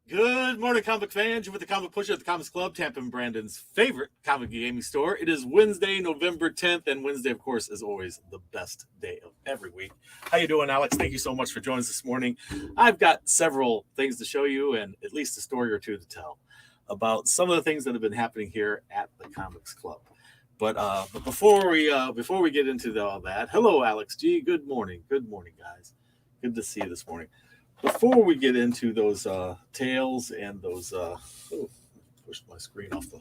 Good morning, comic fans. You're with the Comic Pusher at the Comics Club, Tampa and Brandon's favorite comic gaming store. It is Wednesday, November 10th, and Wednesday, of course, is always the best day of every week. How you doing, Alex? Thank you so much for joining us this morning. I've got several things to show you and at least a story or two to tell about some of the things that have been happening here at the Comics Club. But before we get into all that, hello, Alex G. Good morning, guys. Good to see you this morning. Before we get into those tales and those, pushed my screen off the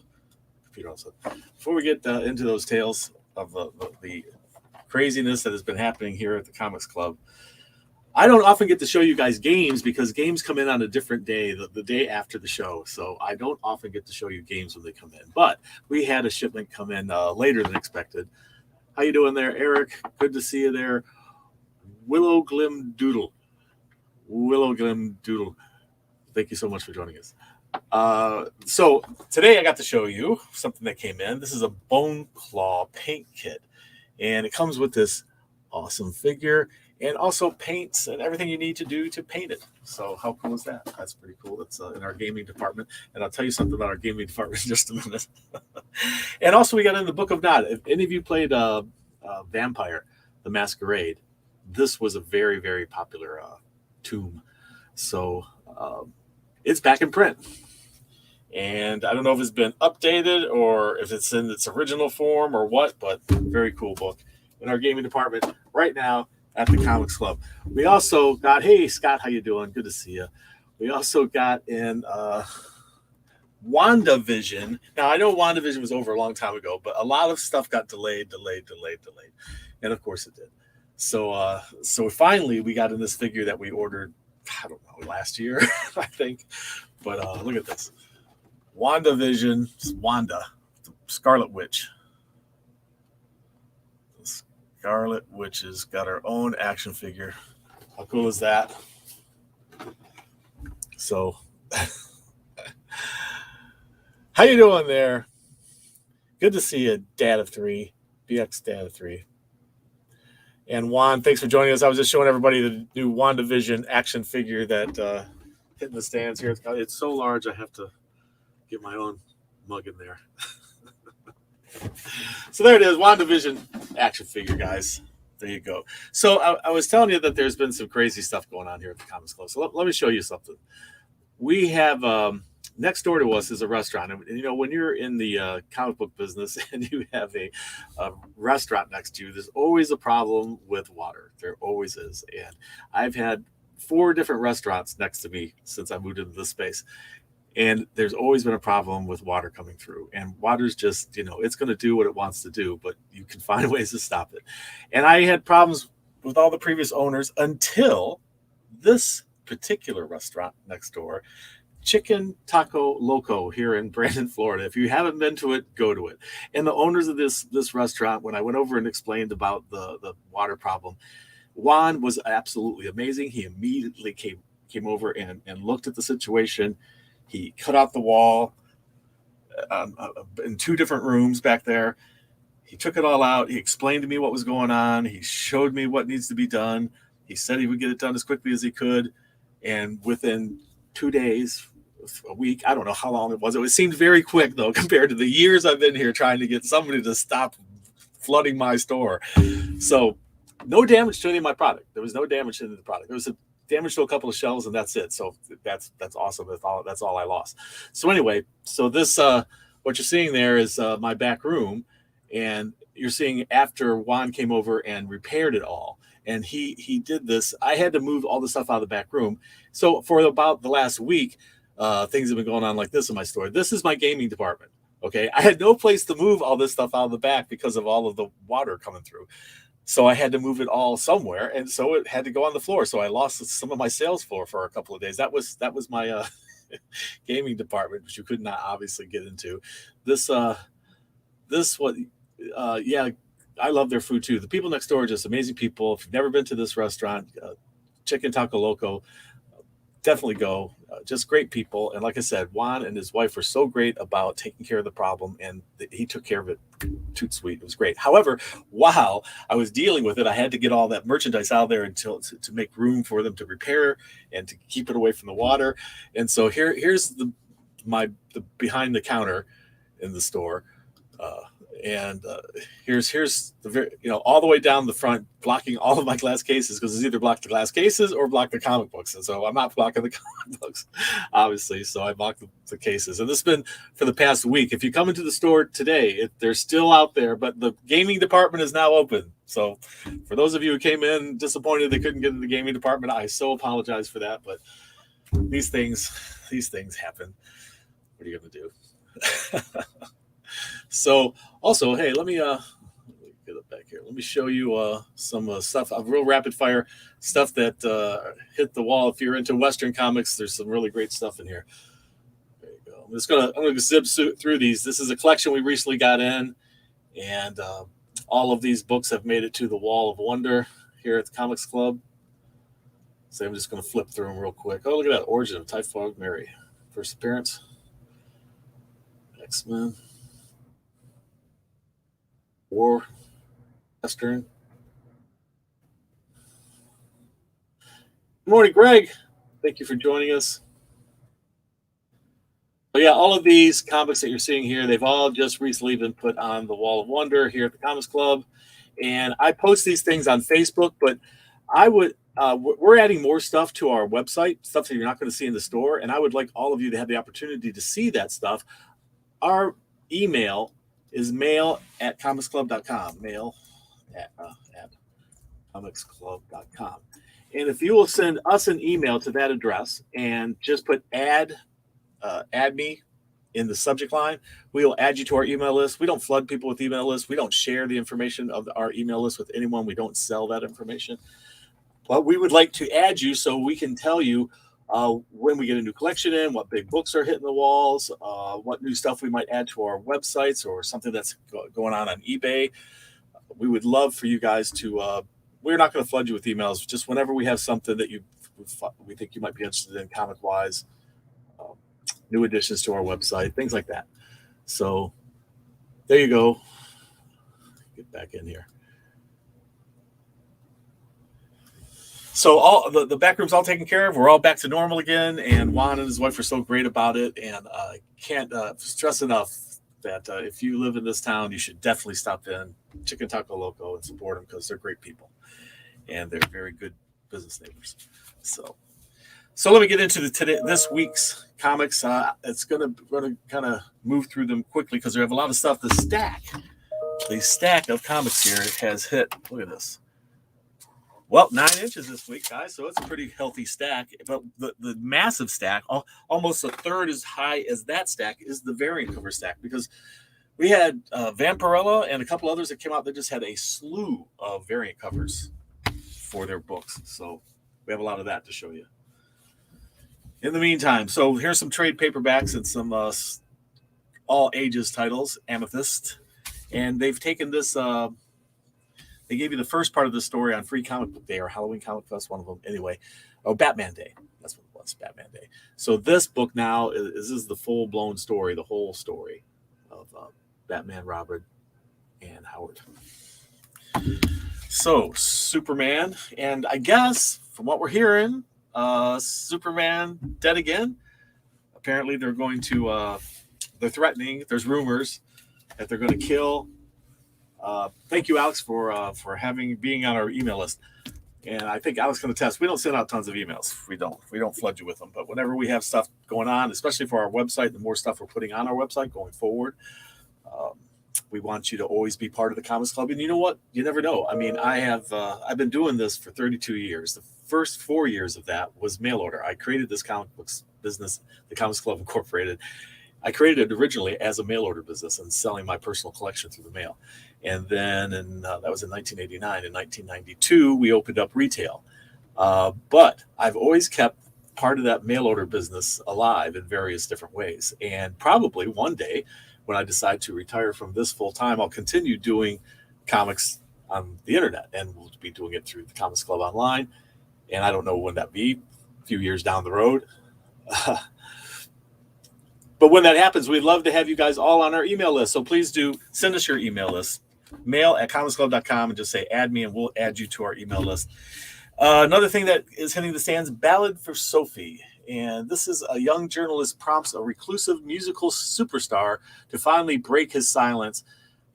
computer also. Before we get into those tales of the craziness that has been happening here at the Comics Club, I don't often get to show you guys games because games come in on a different day, the day after the show. So I don't often get to show you games when they come in. But we had a shipment come in later than expected. How you doing there, Eric? Good to see you there. Willow Glim Doodle. Thank you so much for joining us. So today I got to show you something that came in. This is a Bone Claw paint kit, and it comes with this awesome figure and also paints and everything you need to do to paint it. So how cool is that? That's pretty cool. It's in our gaming department, and I'll tell you something about our gaming department in just a minute. And also we got in the Book of Nod. If any of you played Vampire, the Masquerade, this was a very, very popular tomb. So it's back in print. And I don't know if it's been updated or if it's in its original form or what, but very cool book in our gaming department right now at the Comics Club. We also got, hey, Scott, how you doing? Good to see you. We also got in WandaVision. Now, I know WandaVision was over a long time ago, but a lot of stuff got delayed. And of course it did. So finally we got in this figure that we ordered, I don't know, last year, I think. But look at this. WandaVision, Wanda, the Scarlet Witch. The Scarlet Witch has got her own action figure. How cool is that? So how you doing there? Good to see you, Dad of 3, BX Dad of 3. And Juan, thanks for joining us. I was just showing everybody the new WandaVision action figure that hit in the stands here. It's so large, I have to get my own mug in there. So there it is, WandaVision action figure, guys. There you go. So I was telling you that there's been some crazy stuff going on here at the Comics Club. So let me show you something. We have next door to us is a restaurant, and you know, when you're in the comic book business and you have a restaurant next to you, there's always a problem with water. There always is. And I've had 4 different restaurants next to me since I moved into this space, and there's always been a problem with water coming through. And water's just, you know, it's going to do what it wants to do, but you can find ways to stop it. And I had problems with all the previous owners until this particular restaurant next door, Chicken Taco Loco here in Brandon, Florida. If you haven't been to it, go to it. And the owners of this restaurant, when I went over and explained about the water problem, Juan was absolutely amazing. He immediately came over and looked at the situation. He cut out the wall in 2 different rooms back there. He took it all out. He explained to me what was going on. He showed me what needs to be done. He said he would get it done as quickly as he could. And within 2 days, a week, I don't know how long it was. It seemed very quick, though, compared to the years I've been here trying to get somebody to stop flooding my store. So no damage to any of my product. There was no damage to the product. There was a damage to a couple of shelves, and that's it. So that's awesome. That's all I lost. So anyway, so this what you're seeing there is my back room, and you're seeing after Juan came over and repaired it all. And he did this. I had to move all the stuff out of the back room. So for about the last week, things have been going on like this in my store. This is my gaming department. Okay, I had no place to move all this stuff out of the back because of all of the water coming through. So I had to move it all somewhere, and so it had to go on the floor. So I lost some of my sales floor for a couple of days. That was my gaming department, which you could not obviously get into. Yeah, I love their food too. The people next door are just amazing people. If you've never been to this restaurant, Chicken Taco Loco, definitely go. Just great people. And like I said, Juan and his wife were so great about taking care of the problem, and he took care of it toot sweet. It was great. However, while I was dealing with it, I had to get all that merchandise out there until to make room for them to repair and to keep it away from the water. And so here's the behind the counter in the store. And here's the all the way down the front, blocking all of my glass cases, because it's either block the glass cases or block the comic books. And so I'm not blocking the comic books, obviously. So I blocked the cases. And this has been for the past week. If you come into the store today, they're still out there, but the gaming department is now open. So for those of you who came in disappointed they couldn't get into the gaming department, I so apologize for that. But these things happen. What are you going to do? So also, hey, let me get it back here. Let me show you some stuff, real rapid fire stuff that hit the wall. If you're into Western comics, there's some really great stuff in here. There you go. I'm gonna zip through these. This is a collection we recently got in, and all of these books have made it to the Wall of Wonder here at the Comics Club. So I'm just gonna flip through them real quick. Oh, look at that! Origin of Typhoid Mary, first appearance. X-Men. War, Western. Good morning, Greg. Thank you for joining us. But yeah, all of these comics that you're seeing here, they've all just recently been put on the Wall of Wonder here at the Comics Club. And I post these things on Facebook, but we're adding more stuff to our website, stuff that you're not going to see in the store. And I would like all of you to have the opportunity to see that stuff. Our email is mail@comicsclub.com, mail@comicsclub.com. And if you will send us an email to that address and just put add me in the subject line, we will add you to our email list. We don't flood people with email lists. We don't share the information of our email list with anyone. We don't sell that information. But we would like to add you so we can tell you when we get a new collection in, what big books are hitting the walls, what new stuff we might add to our websites, or something that's going on eBay. We would love for you guys to, we're not going to flood you with emails, just whenever we have something that we think you might be interested in comic-wise, new additions to our website, things like that. So there you go. Get back in here. So all the back room's all taken care of. We're all back to normal again, and Juan and his wife are so great about it. And I can't stress enough that if you live in this town, you should definitely stop in Chicken Taco Loco and support them, because they're great people and they're very good business neighbors. So let me get into this week's comics. It's gonna kind of move through them quickly because they have a lot of stuff. The stack of comics here has hit. Look at this. Well, 9 inches this week, guys, so it's a pretty healthy stack. But the massive stack, almost a third as high as that stack, is the variant cover stack, because we had Vampirella and a couple others that came out that just had a slew of variant covers for their books. So we have a lot of that to show you. In the meantime, so here's some trade paperbacks and some all ages titles, Amethyst. And they've taken this... They gave you the first part of the story on Free Comic Book Day or Halloween Comic Fest, one of them. Anyway, Batman Day. That's what it was, Batman Day. So this book now is the full-blown story, the whole story of Batman, Robin, and Howard. So Superman, and I guess from what we're hearing, Superman dead again. Apparently they're going to, they're threatening, there's rumors that they're going to kill. Thank you, Alex, for being on our email list. And I think Alex can attest. We don't send out tons of emails. We don't flood you with them. But whenever we have stuff going on, especially for our website, the more stuff we're putting on our website going forward, we want you to always be part of the Comics Club. And you know what? You never know. I mean, I've been doing this for 32 years. The first 4 years of that was mail order. I created this comic books business, the Comics Club Incorporated. I created it originally as a mail order business and selling my personal collection through the mail. And then that was in 1989. In 1992, we opened up retail. But I've always kept part of that mail order business alive in various different ways. And probably one day when I decide to retire from this full time, I'll continue doing comics on the internet, and we'll be doing it through the Comics Club online. And I don't know when that be. few years down the road. But when that happens, we'd love to have you guys all on our email list. So please do send us your email list. mail@comicsclub.com and just say add me and we'll add you to our email list. Another thing that is hitting the stands, Ballad for Sophie. And this is a young journalist prompts a reclusive musical superstar to finally break his silence.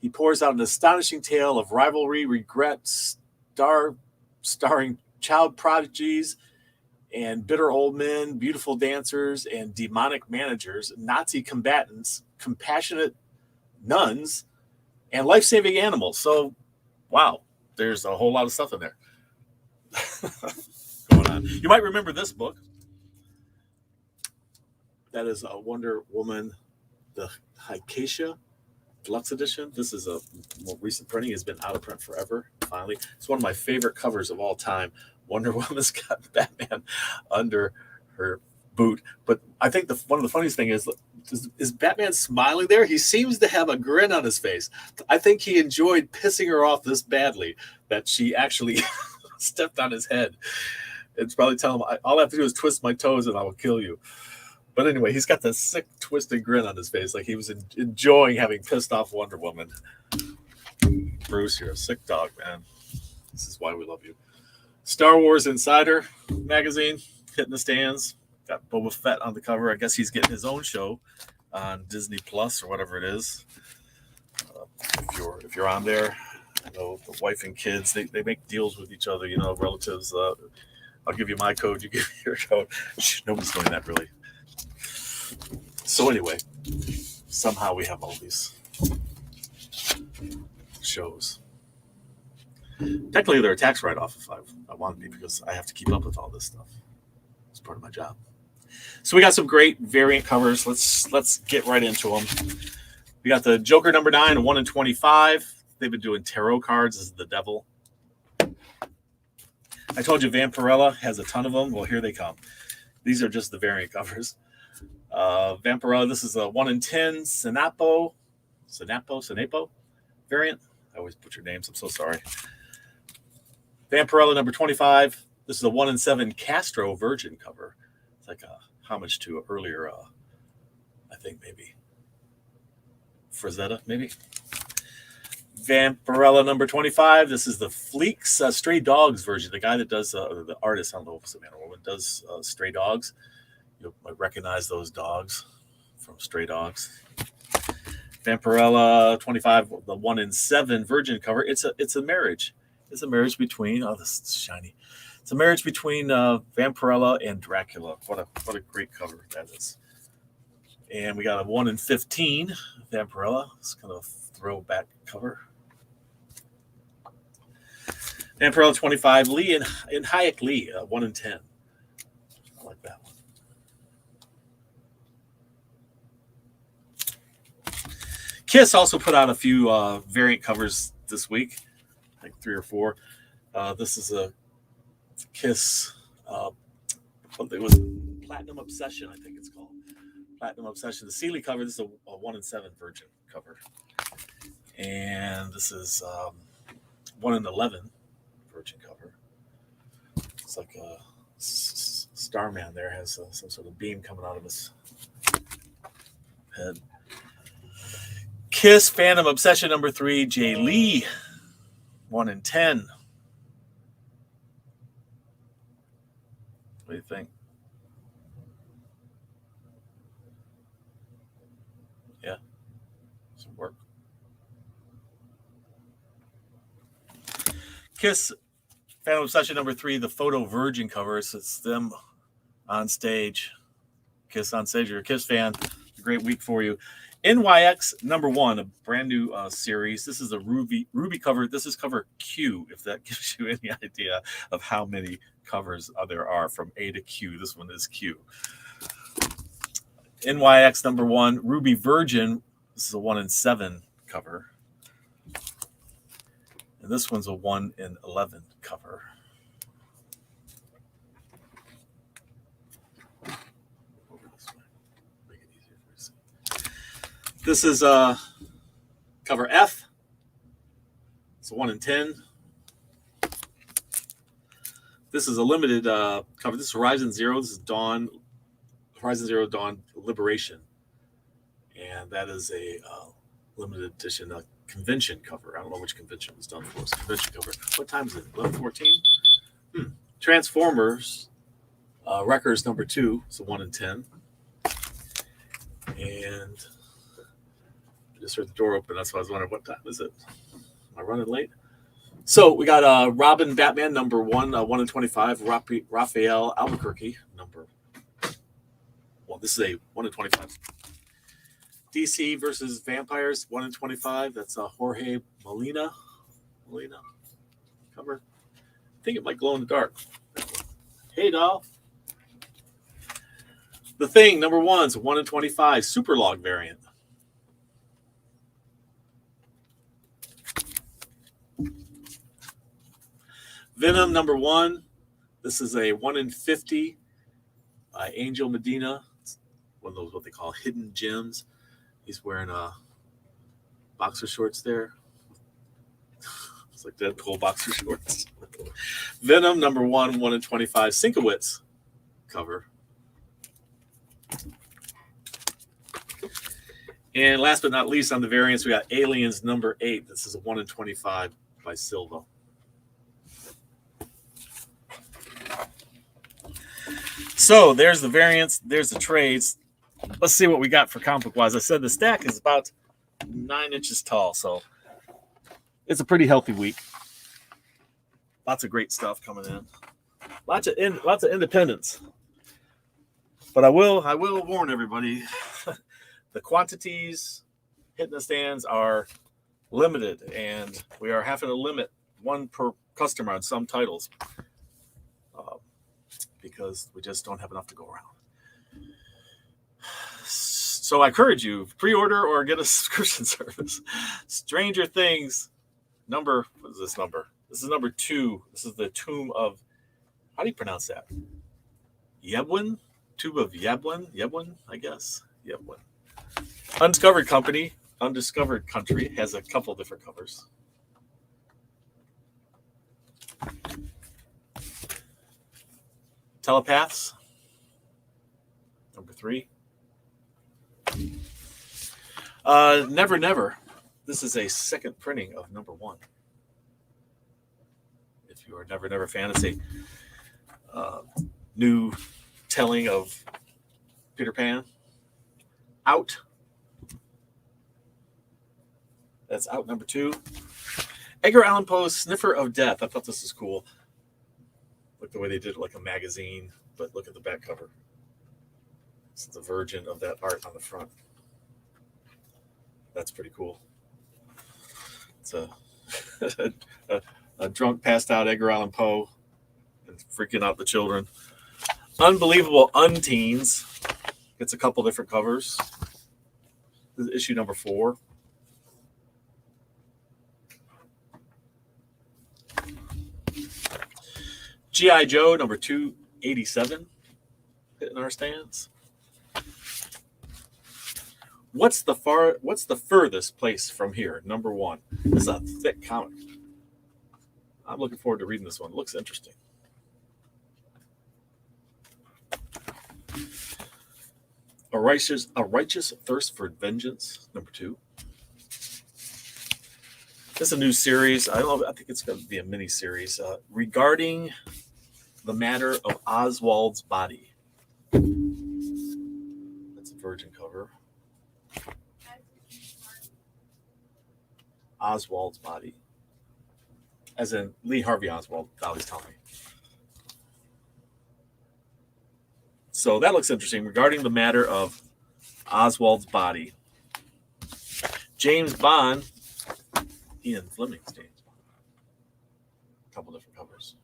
He pours out an astonishing tale of rivalry, regret, starring child prodigies and bitter old men, beautiful dancers, and demonic managers, Nazi combatants, compassionate nuns, and life-saving animals. So, wow, there's a whole lot of stuff in there going on. You might remember this book. That is a Wonder Woman, the Hycacia Deluxe edition. This is a more recent printing. It's been out of print forever, finally. It's one of my favorite covers of all time. Wonder Woman's got Batman under her boot. But I think one of the funniest thing is Batman smiling there? He seems to have a grin on his face. I think he enjoyed pissing her off this badly that she actually stepped on his head. It's probably telling him, all I have to do is twist my toes and I will kill you. But anyway, he's got this sick, twisted grin on his face, like he was enjoying having pissed off Wonder Woman. Bruce, you're a sick dog, man. This is why we love you. Star Wars Insider magazine hitting the stands. Got Boba Fett on the cover. I guess he's getting his own show on Disney Plus or whatever it is. If you're on there, you know, the wife and kids, they make deals with each other, you know, relatives. I'll give you my code, you give me your code. Nobody's doing that really. So anyway, somehow we have all these shows. Technically, they're a tax write-off if I want to be, because I have to keep up with all this stuff. It's part of my job. So we got some great variant covers. Let's get right into them. We got the Joker number 9, a 1 in 25. They've been doing tarot cards as the devil. I told you Vampirella has a ton of them. Well, here they come. These are just the variant covers. Vampirella, this is a 1 in 10 Sinapo variant. I always butcher names. I'm so sorry. Vampirella number 25. This is a 1 in 7 Castro Virgin cover. It's like a homage to an earlier, I think maybe Frazetta, maybe. Vampirella number 25. This is the Fleeks Stray Dogs version. The guy that does, the artist, I don't know if it's a man or woman, does Stray Dogs. You might recognize those dogs from Stray Dogs. Vampirella 25, the 1 in 7 Virgin cover. It's a marriage. It's a marriage between, oh, this is shiny. It's a marriage between Vampirella and Dracula. What a great cover that is. And we got a 1 in 15 Vampirella. It's kind of a throwback cover. Vampirella 25, Lee and Hayek Lee, 1 in 10. I like that one. Kiss also put out a few variant covers this week, I think 3 or 4. This is a Kiss, it was Platinum Obsession, I think it's called. Platinum Obsession. The Sealy cover, this is a 1 in 7 Virgin cover. And this is 1 in 11 Virgin cover. It's like a Starman there has some sort of beam coming out of his head. Kiss Phantom Obsession number 3, Jay Lee, 1 in 10. What do you think? Yeah, some work. Kiss Phantom Obsession number 3, the Photo Virgin covers. It's them on stage. Kiss on stage. You're a Kiss fan. A great week for you. NYX number 1, a brand new series. This is a Ruby cover. This is cover Q, if that gives you any idea of how many covers there are from A to Q. This one is Q. NYX number 1, Ruby Virgin. This is a 1 in 7 cover. And this one's a 1 in 11 cover. This is cover F. It's a 1 in 10. This is a limited cover. This is Horizon Zero. This is Horizon Zero Dawn Liberation. And that is a limited edition convention cover. I don't know which convention it was done for. It's a convention cover. What time is it? 11:14? Transformers Wreckers number 2. It's a 1 in 10. And I just heard the door open. That's why I was wondering, what time is it? Am I running late? So we got Robin Batman number 1, 1 in 25. Raphael Albuquerque number. Well, this is a 1 in 25. DC versus Vampires 1 in 25. That's Jorge Molina cover. I think it might glow in the dark. Hey, doll. The Thing number 1 is 1 in 25. Super log variant. Venom number 1. This is a 1 in 50. Angel Medina. It's one of those what they call hidden gems. He's wearing boxer shorts there. It's like Deadpool boxer shorts. Venom number 1, 1 in 25. Sinkowitz cover. And last but not least on the variants, we got Aliens number 8. This is a 1 in 25 by Silva. So there's the variants. There's the trades. Let's see what we got for comic book wise. I said the stack is about 9 inches tall, so it's a pretty healthy week. Lots of great stuff coming in. Lots of independence. But I will warn everybody, the quantities hitting the stands are limited, and we are having to limit 1 per customer on some titles because we just don't have enough to go around. So I encourage you, pre-order or get a subscription service. Stranger Things, what is this number? This is number 2. This is the Tomb of, how do you pronounce that? Yebwin? Tomb of Yebwin, I guess. Yebwin. Undiscovered Country has a couple different covers. Telepaths, number 3. Never Never. This is a second printing of number 1. If you are a Never Never fan, it's a new telling of Peter Pan. Out. That's Out number 2. Edgar Allan Poe's Sniffer of Death. I thought this was cool. Look the way they did it like a magazine, but look at the back cover. It's the version of that art on the front. That's pretty cool. It's a drunk, passed out Edgar Allan Poe and freaking out the children. Unbelievable Unteens. It's a couple different covers. This is issue number 4. G.I. Joe number 287 hitting our stands. What's the furthest place from here? Number 1. This is a thick comic. I'm looking forward to reading this one. It looks interesting. A righteous thirst for vengeance. Number 2. This is a new series. I think it's going to be a mini series regarding the matter of Oswald's body. That's a virgin cover. Oswald's body, as in Lee Harvey Oswald. Dolly's telling me. So that looks interesting. Regarding the matter of Oswald's body, James Bond. Ian Fleming's James Bond. A couple different covers.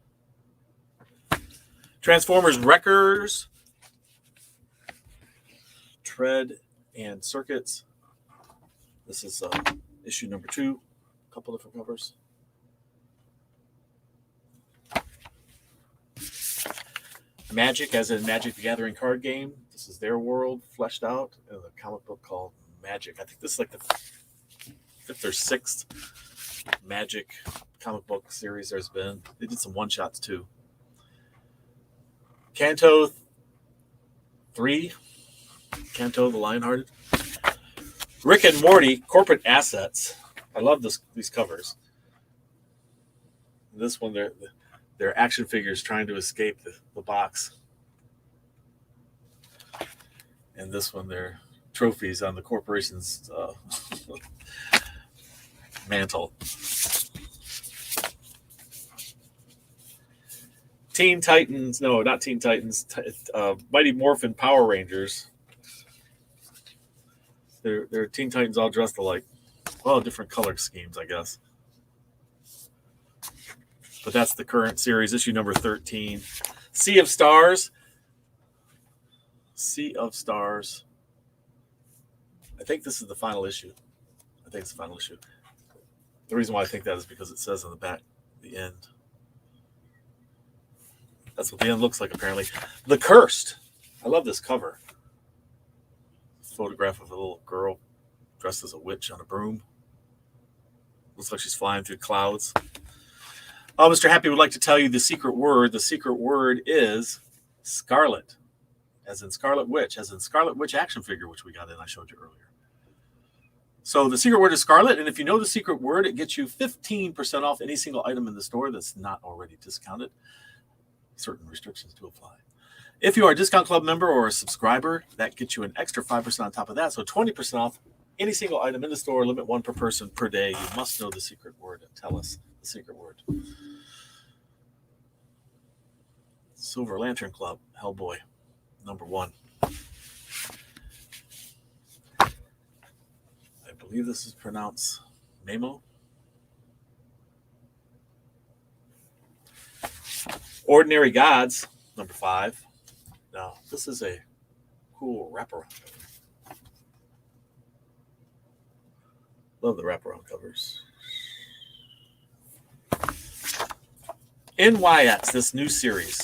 Transformers Wreckers, Tread and Circuits. This is issue number 2. A couple different covers. Magic, as in Magic the Gathering card game. This is their world fleshed out in a comic book called Magic. I think this is like the 5th or 6th Magic comic book series there's been. They did some one-shots too. Canto 3, Canto the Lionhearted. Rick and Morty, Corporate Assets. I love these covers. This one, they're action figures trying to escape the box. And this one, they're trophies on the corporation's mantle. Teen Titans, no, not Teen Titans, Mighty Morphin Power Rangers. They're Teen Titans all dressed alike. Well, different color schemes, I guess. But that's the current series, issue number 13. Sea of Stars. Sea of Stars. I think this is the final issue. I think it's the final issue. The reason why I think that is because it says on the back, the end. That's what the end looks like, apparently. The Cursed. I love this cover. Photograph of a little girl dressed as a witch on a broom. Looks like she's flying through clouds. Mr. Happy would like to tell you the secret word. The secret word is Scarlet, as in Scarlet Witch, as in Scarlet Witch action figure, which we got in. I showed you earlier. So the secret word is Scarlet, and if you know the secret word, it gets you 15% off any single item in the store that's not already discounted. Certain restrictions do apply. If you are a Discount Club member or a subscriber, that gets you an extra 5% on top of that. So 20% off any single item in the store, limit one per person per day. You must know the secret word and tell us the secret word. Silver Lantern Club, Hellboy, number 1. I believe this is pronounced Memo. Ordinary Gods, number 5. Now, this is a cool wraparound cover. Love the wraparound covers. NYX, this new series.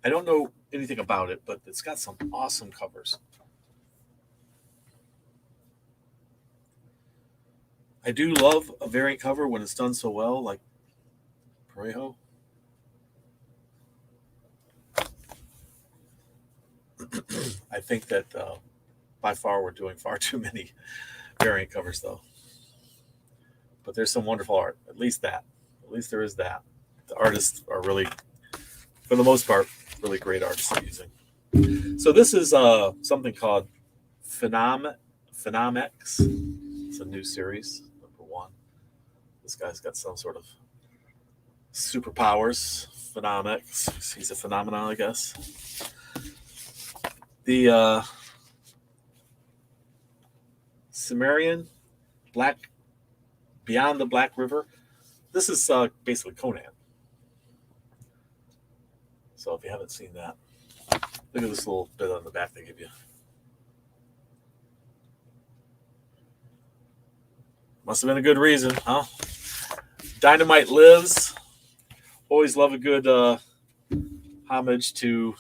I don't know anything about it, but it's got some awesome covers. I do love a variant cover when it's done so well, like Parejo. I think that by far we're doing far too many variant covers, though. But there's some wonderful art. At least that. At least there is that. The artists are really, for the most part, really great artists are using. So this is something called Phenomex. It's a new series, number 1. This guy's got some sort of superpowers. Phenomex. He's a phenomenon, I guess. The Cimmerian Black Beyond the Black River. This is basically Conan. So if you haven't seen that, look at this little bit on the back they give you. Must have been a good reason, huh? Dynamite Lives. Always love a good homage to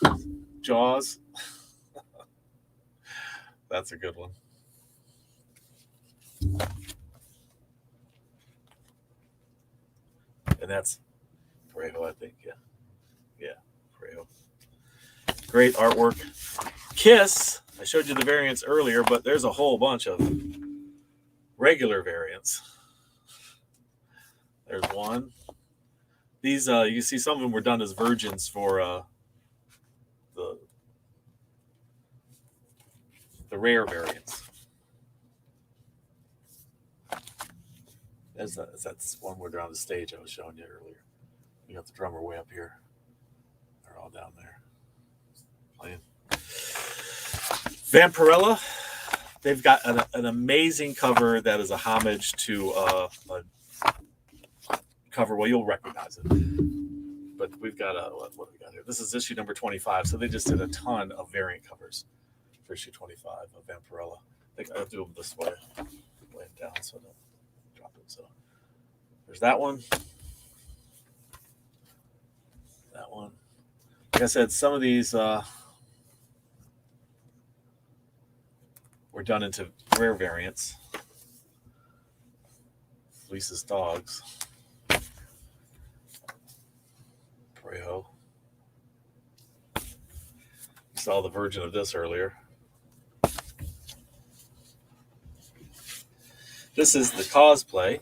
Jaws. That's a good one. And that's Parejo, I think. Yeah, Parejo. Great artwork. Kiss. I showed you the variants earlier, but there's a whole bunch of regular variants. There's one. These, you see some of them were done as virgins for the rare variants. That's one where they're on the stage I was showing you earlier. You got the drummer way up here. They're all down there playing. Vampirella. They've got an amazing cover that is a homage to a cover. Well, you'll recognize it. But we've got what do we got here? This is issue number 25. So they just did a ton of variant covers for issue 25 of Vampirella. I think I'll do them this way. Lay it down so I don't drop it. So there's that one. That one. Like I said, some of these were done into rare variants. Lisa's Dogs. Parejo. saw the version of this earlier. This is the cosplay.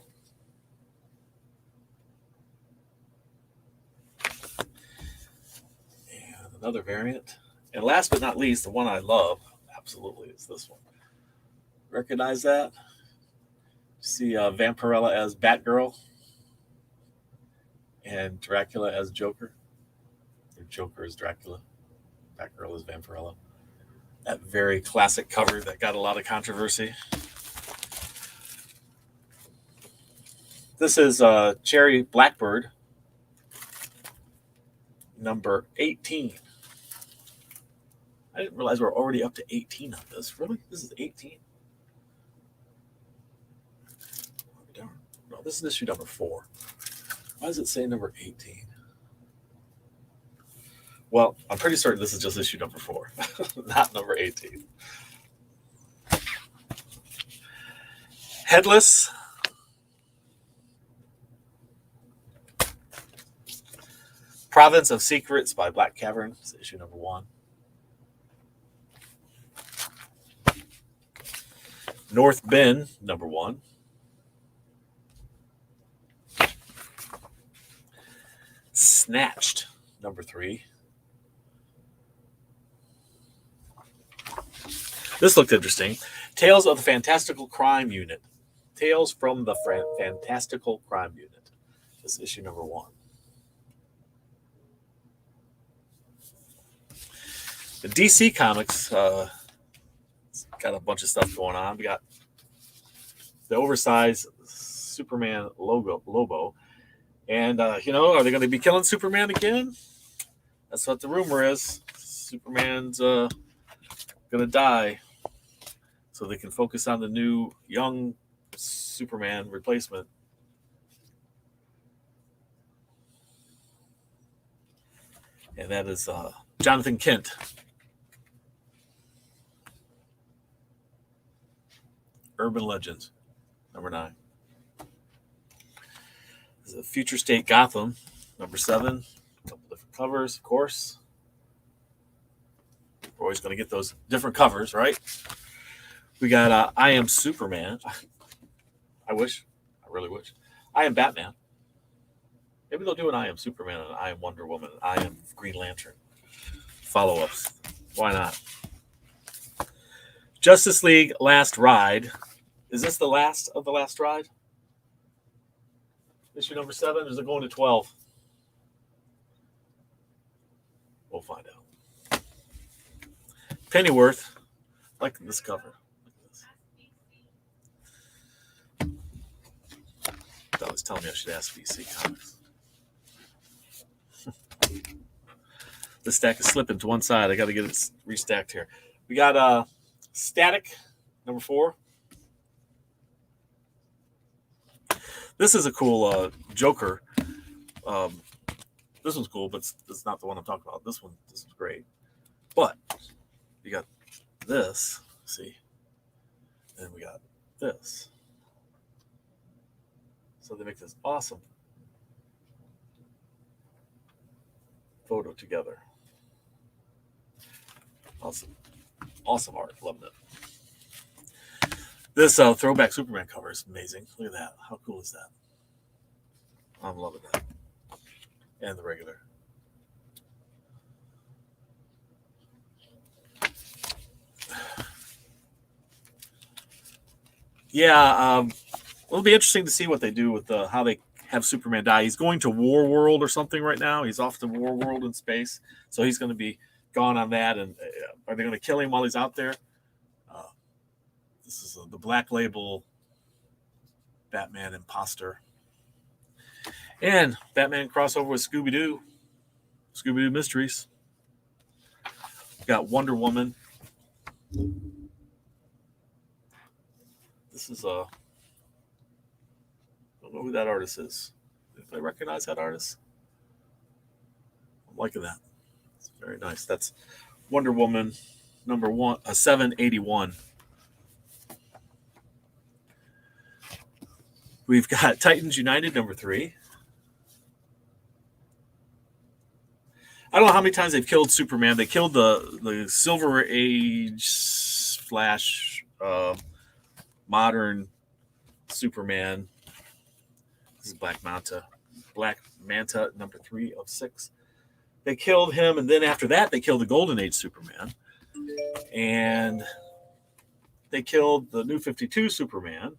And another variant. And last but not least, the one I love, absolutely, is this one. Recognize that? See Vampirella as Batgirl and Dracula as Joker. Or Joker is Dracula. Batgirl is Vampirella. That very classic cover that got a lot of controversy. This is Cherry Blackbird, number 18. I didn't realize we're already up to 18 on this. Really? This is 18? No, this is issue number 4. Why does it say number 18? Well, I'm pretty certain this is just issue number 4, not number 18. Headless. Province of Secrets by Black Cavern. It's issue number 1. North Bend, number 1. Snatched, number 3. This looked interesting. Tales of the Fantastical Crime Unit. Tales from the Fantastical Crime Unit. This is issue number 1. The DC Comics got a bunch of stuff going on. We got the oversized Superman Lobo. And, are they going to be killing Superman again? That's what the rumor is. Superman's going to die so they can focus on the new young Superman replacement. And that is Jonathan Kent. Urban Legends, number 9. This is a Future State Gotham, number 7. A couple different covers, of course. We're always going to get those different covers, right? We got I Am Superman. I really wish. I Am Batman. Maybe they'll do an I Am Superman and I Am Wonder Woman and I Am Green Lantern. Follow-ups. Why not? Justice League Last Ride. Is this the last of the Last Ride? Issue number 7, or is it going to 12? We'll find out. Pennyworth. I like this cover. That was telling me I should ask VC Comics. The stack is slipping to one side. I got to get it restacked here. We got Static, number 4. This is a cool Joker. This one's cool, but it's not the one I'm talking about. This is great. But you got this, see, and we got this. So they make this awesome photo together. Awesome art. Loving it. This Throwback Superman cover is amazing. Look at that. How cool is that? I'm loving that. And the regular. Yeah, it'll be interesting to see what they do with how they have Superman die. He's going to War World or something right now. He's off to War World in space. So he's going to be gone on that. And are they going to kill him while he's out there? This is the Black Label Batman imposter. And Batman crossover with Scooby-Doo. Scooby-Doo Mysteries. We've got Wonder Woman. This is I don't know who that artist is. If I recognize that artist. I'm liking that. It's very nice. That's Wonder Woman number 781. We've got Titans United number 3. I don't know how many times they've killed Superman. They killed the Silver Age Flash modern Superman. This is Black Manta. Black Manta, number 3 of 6. They killed him, and then after that, they killed the Golden Age Superman. And they killed the New 52 Superman.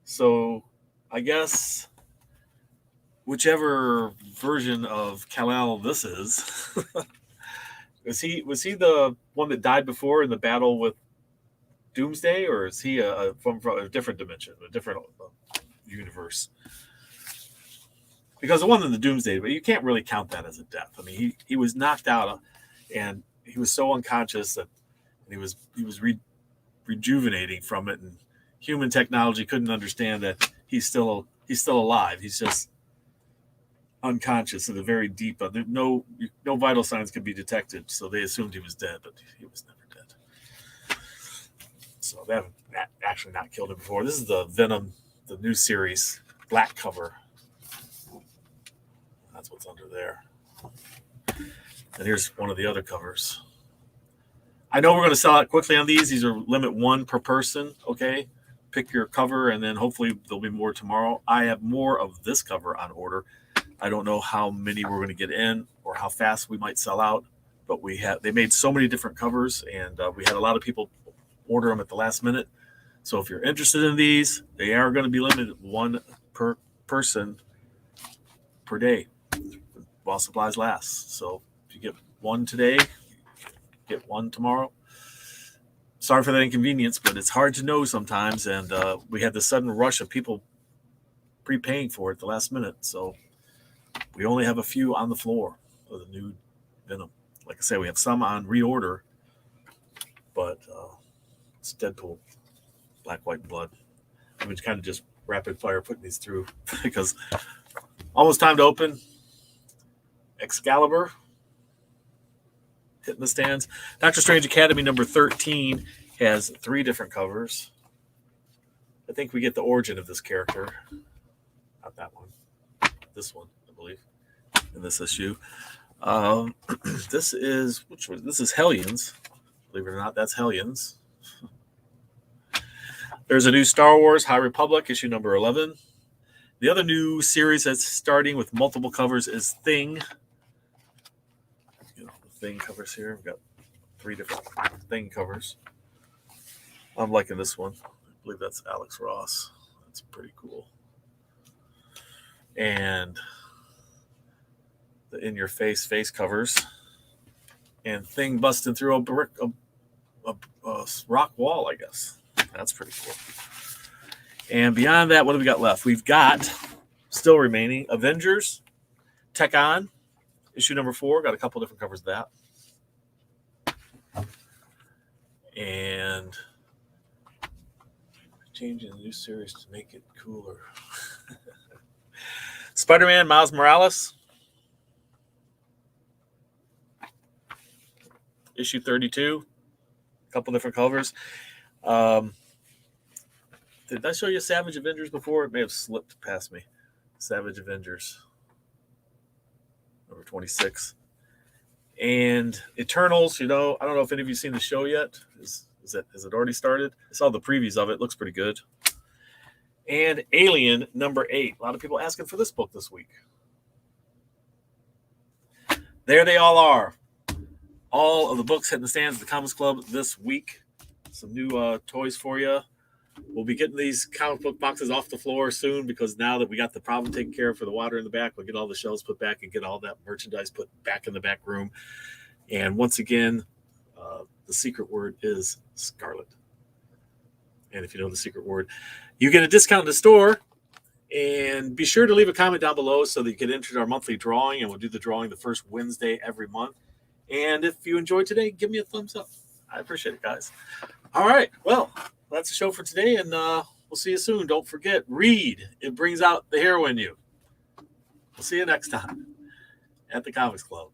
So I guess whichever version of Kal-El this is, was he the one that died before in the battle with Doomsday, or is he from a different dimension, a different universe? Because the one in the Doomsday, but you can't really count that as a death. I mean, he was knocked out, and he was so unconscious that he was rejuvenating from it, and human technology couldn't understand that he's still alive. He's just unconscious in a very deep. No vital signs could be detected, so they assumed he was dead, but he was never dead. So they haven't actually not killed him before. This is the Venom, the new series, black cover. That's what's under there. And here's one of the other covers. I know we're going to sell out quickly on these. These are limit 1 per person, okay? Pick your cover, and then hopefully there'll be more tomorrow. I have more of this cover on order. I don't know how many we're going to get in or how fast we might sell out, but they made so many different covers, and we had a lot of people order them at the last minute. So if you're interested in these, they are going to be limited 1 per person per day while supplies last. So if you get 1 today, get 1 tomorrow. Sorry for that inconvenience, but it's hard to know sometimes, and we had the sudden rush of people prepaying for it at the last minute. So we only have a few on the floor of the new Venom. Like I say, we have some on reorder, but it's Deadpool, Black, White, and Blood. I'm kind of just rapid fire putting these through because almost time to open. Excalibur hitting the stands. Doctor Strange Academy number 13 has 3 different covers. I think we get the origin of this character. Not that one. This one, I believe, in this issue. This is Hellions. Believe it or not, that's Hellions. There's a new Star Wars High Republic, issue number 11. The other new series that's starting with multiple covers is Thing. The Thing covers here. We've got 3 different Thing covers. I'm liking this one. I believe that's Alex Ross. That's pretty cool. And the In Your Face covers. And Thing busting through a rock wall, I guess. That's pretty cool. And beyond that, what do we got left? We've got, still remaining, Avengers, Tech On, issue number 4. Got a couple different covers of that. And changing the new series to make it cooler. Spider-Man, Miles Morales, issue 32. A couple different covers. Did I show you Savage Avengers before? It may have slipped past me. Savage Avengers, number 26. And Eternals, I don't know if any of you seen the show yet. Has it already started? I saw the previews of it. Looks pretty good. And Alien, number 8. A lot of people asking for this book this week. There they all are. All of the books hitting the stands at the Comics Club this week. Some new toys for you. We'll be getting these comic book boxes off the floor soon because now that we got the problem taken care of for the water in the back, we'll get all the shelves put back and get all that merchandise put back in the back room. And once again, the secret word is Scarlet. And if you know the secret word, you get a discount in the store. And be sure to leave a comment down below so that you can enter our monthly drawing, and we'll do the drawing the first Wednesday every month. And if you enjoyed today, give me a thumbs up. I appreciate it, guys. All right. Well, that's the show for today, and we'll see you soon. Don't forget, read. It brings out the hero in you. We'll see you next time at the Comics Club.